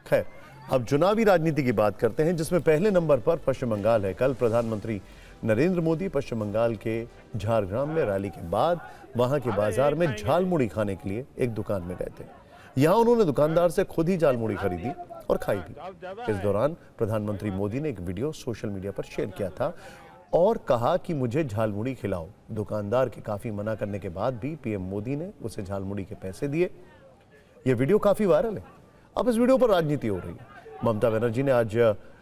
खैर, अब चुनावी राजनीति की बात करते हैं, जिसमें पहले नंबर पर पश्चिम बंगाल है। कल प्रधानमंत्री नरेंद्र मोदी पश्चिम बंगाल के झारग्राम में रैली के बाद वहां के बाजार में झालमुड़ी खाने के लिए एक दुकान में गए थे। यहां उन्होंने दुकानदार से खुद ही झालमुड़ी खरीदी और खाई भी। इस दौरान प्रधानमंत्री मोदी ने एक वीडियो सोशल मीडिया पर शेयर किया था और कहा कि मुझे झालमुड़ी खिलाओ। दुकानदार के काफी मना करने के बाद भी पीएम मोदी ने उसे झालमुड़ी के पैसे दिए। यह वीडियो काफी वायरल है। अब इस वीडियो पर राजनीति हो रही है। ममता बनर्जी ने आज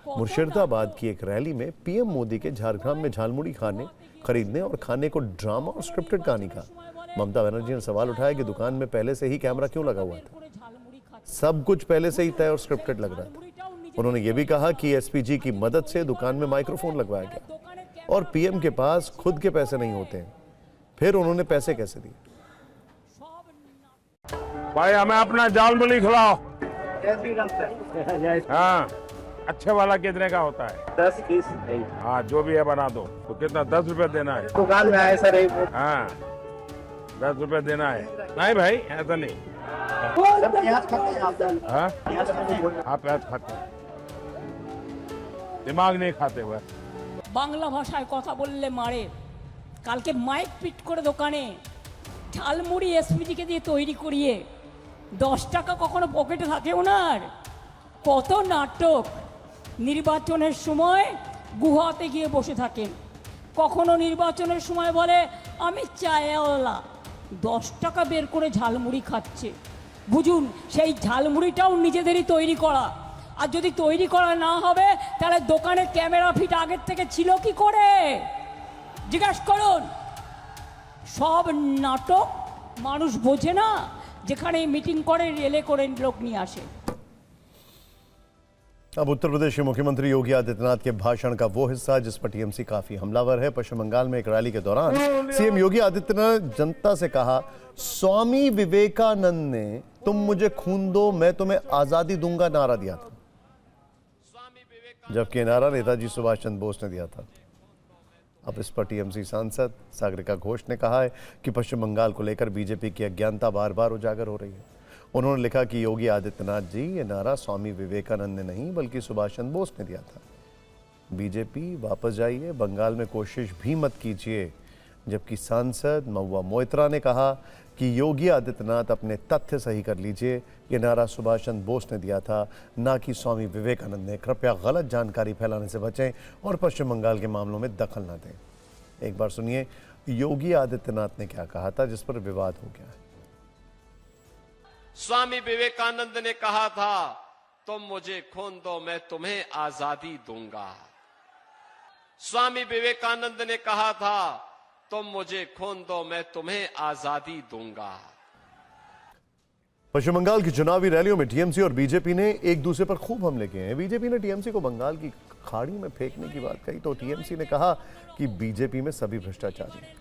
मुर्शिदाबाद की एक रैली में पीएम मोदी के झारग्राम में झालमुड़ी खरीदने और खाने को ड्रामा और स्क्रिप्टेड कहानी कहा। ममता बनर्जी ने सवाल उठाया कि दुकान में पहले से ही कैमरा क्यों लगा हुआ था। सब कुछ पहले से ही तय और स्क्रिप्टेड लग रहा था। उन्होंने ये भी कहा कि एसपीजी की मदद से दुकान में माइक्रोफोन लगवाया गया और पीएम के पास खुद के पैसे नहीं होते हैं। फिर उन्होंने पैसे कैसे दिए? भाई हमें अपना झालमुड़ी खिलाओ। हाँ, अच्छे वाला कितने का होता है? 10-20। हाँ, जो भी है बना दो। तो कितना 10 रुपए देना है? दुकान में आए सर। हाँ, 10 रुपए देना है। नहीं भाई, ऐसा नहीं। हाँ, आप प्याज खाते हैं, दिमाग नहीं खाते हुए। বাংলা ভাষায় কথা বললে মারে। কালকে মাইক পিট করে দোকানে ঝালমুড়ি এসপিজিকে দিয়ে তৈরি করিয়ে 10 টাকা কখনো পকেটে থাকে ওনার? কত নাটক! নির্বাচনের সময় গুহাতে গিয়ে বসে থাকেন, কখনো নির্বাচনের সময় বলে আমি চায়ওয়ালা, 10 টাকা বের করে ঝালমুড়ি খাচ্ছে। বুঝুন, সেই ঝালমুড়িটাও নিজেদেরই তৈরি করা। আর যদি তৈরি করা না হবে তাহলে দোকানের ক্যামেরা ফিট আগের থেকে ছিল কি করে জিজ্ঞাসা করুন। সব নাটক মানুষ বোঝে না, যেখানে মিটিং করে রেলে করে লোক নিয়ে আসে। अब उत्तर प्रदेश के मुख्यमंत्री योगी आदित्यनाथ के भाषण का वो हिस्सा जिस पर टीएमसी काफी हमलावर है। पश्चिम बंगाल में एक रैली के दौरान सीएम योगी आदित्यनाथ जनता से कहा, स्वामी विवेकानंद ने तुम मुझे खून दो मैं तुम्हें आजादी दूंगा नारा दिया था, जबकि नारा नेताजी सुभाष चंद्र बोस ने दिया था। अब इस पर टीएमसी सांसद सागरिका घोष ने कहा है कि पश्चिम बंगाल को लेकर बीजेपी की अज्ञानता बार बार उजागर हो रही है। उन्होंने लिखा कि योगी आदित्यनाथ जी, ये नारा स्वामी विवेकानंद ने नहीं बल्कि सुभाष चंद्र बोस ने दिया था। बीजेपी वापस जाइए, बंगाल में कोशिश भी मत कीजिए। जबकि सांसद महुआ मोइत्रा ने कहा कि योगी आदित्यनाथ अपने तथ्य सही कर लीजिए, ये नारा सुभाष चंद्र बोस ने दिया था, ना कि स्वामी विवेकानंद ने। कृपया गलत जानकारी फैलाने से बचें और पश्चिम बंगाल के मामलों में दखल न दें। एक बार सुनिए योगी आदित्यनाथ ने क्या कहा था, जिस पर विवाद हो गया है। स्वामी विवेकानंद ने कहा था, तुम मुझे खून दो मैं तुम्हें आजादी दूंगा। स्वामी विवेकानंद ने कहा था, तुम मुझे खून दो मैं तुम्हें आजादी दूंगा। पश्चिम बंगाल की चुनावी रैलियों में टीएमसी और बीजेपी ने एक दूसरे पर खूब हमले किए हैं। बीजेपी ने टीएमसी को बंगाल की खाड़ी में फेंकने की बात कही तो टीएमसी ने कहा कि बीजेपी में सभी भ्रष्टाचारी हैं।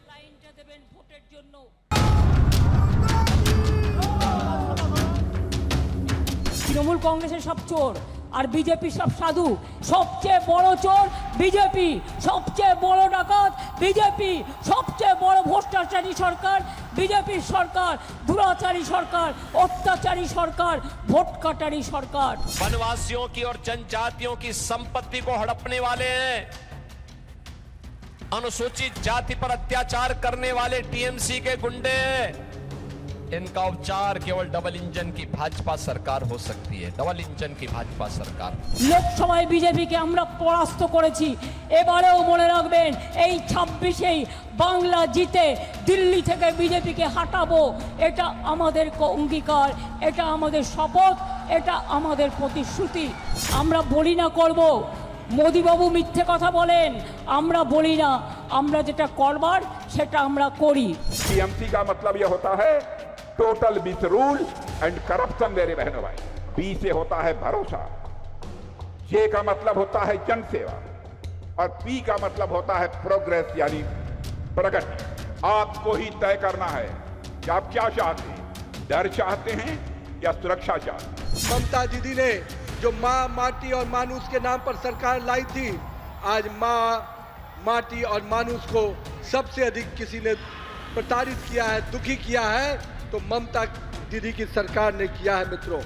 তৃণমূল কংগ্রেসের সব চোর আর বিজেপি সব সাধু। সবচেয়ে বড় চোর বিজেপি, সবচেয়ে বড় ডাকাত বিজেপি, সবচেয়ে বড় ভ্রষ্টাচারী সরকার বিজেপির সরকার, দুরাচারী সরকার, অত্যাচারী সরকার, ভোট কাটারি সরকার। वनवासियों की और जनजातियों की संपत्ति को हड़पने वाले हैं, अनुसूचित जाति पर अत्याचार करने वाले टीएमसी के गुंडे। इनका उपचार केवल डबल इंजन की भाजपा सरकार हो सकती है, डबल इंजन की भाजपा सरकार। লোকসভায় বিজেপিকে আমরা পরাস্ত করেছি, এবারেও মনে রাখবেন এই 26-এই বাংলা জিতে দিল্লি থেকে বিজেপিকে হাঁটাবো। এটা আমাদের অঙ্গীকার, এটা আমাদের শপথ, এটা আমাদের প্রতিশ্রুতি। আমরা বলি না করব, মোদিবাবু মিথ্যে কথা বলেন, আমরা বলি না, আমরা যেটা করবার সেটা আমরা করি। टीएमसी का मतलब यह होता है टोटल मिसरूल एंड करप्शन मेरे बहनों भाई। बी से होता है भरोसा, जे का मतलब होता है जनसेवा और पी का मतलब होता है प्रोग्रेस यानी प्रगति। आपको ही तय करना है कि आप क्या चाहते हैं, डर चाहते हैं या सुरक्षा चाहते हैं। ममता दीदी ने जो माँ, माटी और मानुष के नाम पर सरकार लाई थी, आज माँ, माटी और मानुष को सबसे अधिक किसी ने प्रताड़ित किया है, दुखी किया है, तो ममता दीदी की सरकार ने किया है मित्रों।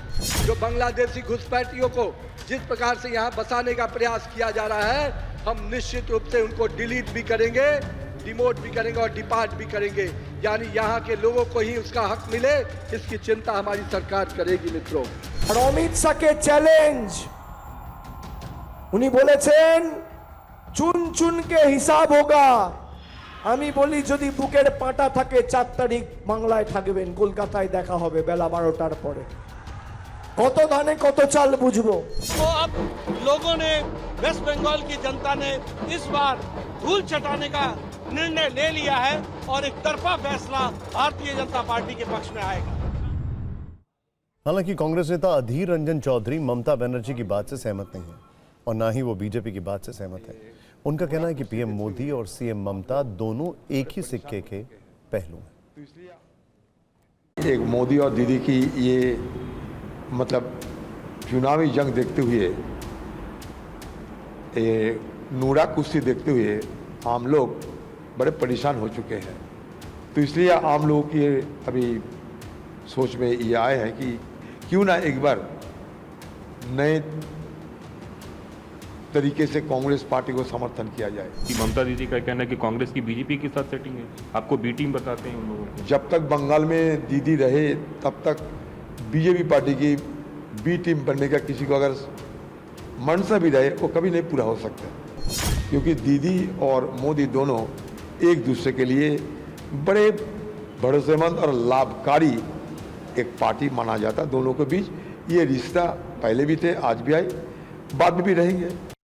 जो बांग्लादेशी घुसपैठियों को जिस प्रकार से यहाँ बसाने का प्रयास किया जा रहा है, हम निश्चित रूप से उनको डिलीट भी करेंगे, डिमोट भी करेंगे और डिपार्ट भी करेंगे। यानी यहाँ के लोगों को ही उसका हक मिले, इसकी चिंता हमारी सरकार करेगी मित्रों। আর অমিত শাহকে চ্যালেঞ্জ, উনি বলেছেন চুন চুনকে হিসাব হোগা। আমি বলি যদি বুকের পাটা থাকে 4 তারিখ বাংলায় থাকবেন, কলকাতায় দেখা হবে বেলা 12টার পরে। কত ধানে কত চাল বুঝবো। तो अब लोगों ने, वेस्ट बंगाल की जनता ने इस बार धूल चटाने का निर्णय ले लिया है और एक तरफा फैसला भारतीय जनता पार्टी के पक्ष में आएगा। हालांकि कांग्रेस नेता अधीर रंजन चौधरी ममता बनर्जी की बात से सहमत नहीं है और ना ही वो बीजेपी की बात से सहमत है। उनका कहना है कि पीएम मोदी और सीएम ममता दोनों एक ही सिक्के के पहलू हैं। एक मोदी और दीदी की ये मतलब चुनावी जंग देखते हुए, ये नूरा कुश्ती देखते हुए आम लोग बड़े परेशान हो चुके हैं। तो इसलिए आम लोगों की अभी सोच में ये आए हैं कि क्यों ना एक बार नए तरीके से कांग्रेस पार्टी को समर्थन किया जाए। ममता दीदी का कहना है कि कांग्रेस की बीजेपी के साथ सेटिंग है, आपको बी टीम बताते हैं उन लोगों को। जब तक बंगाल में दीदी रहे तब तक बीजेपी पार्टी की बी टीम बनने का किसी को अगर मनसा भी रहे वो कभी नहीं पूरा हो सकता, क्योंकि दीदी और मोदी दोनों एक दूसरे के लिए बड़े भरोसेमंद और लाभकारी एक पार्टी माना जाता। दोनों के बीच ये रिश्ता पहले भी थे, आज भी आए, बाद में भी रहेंगे।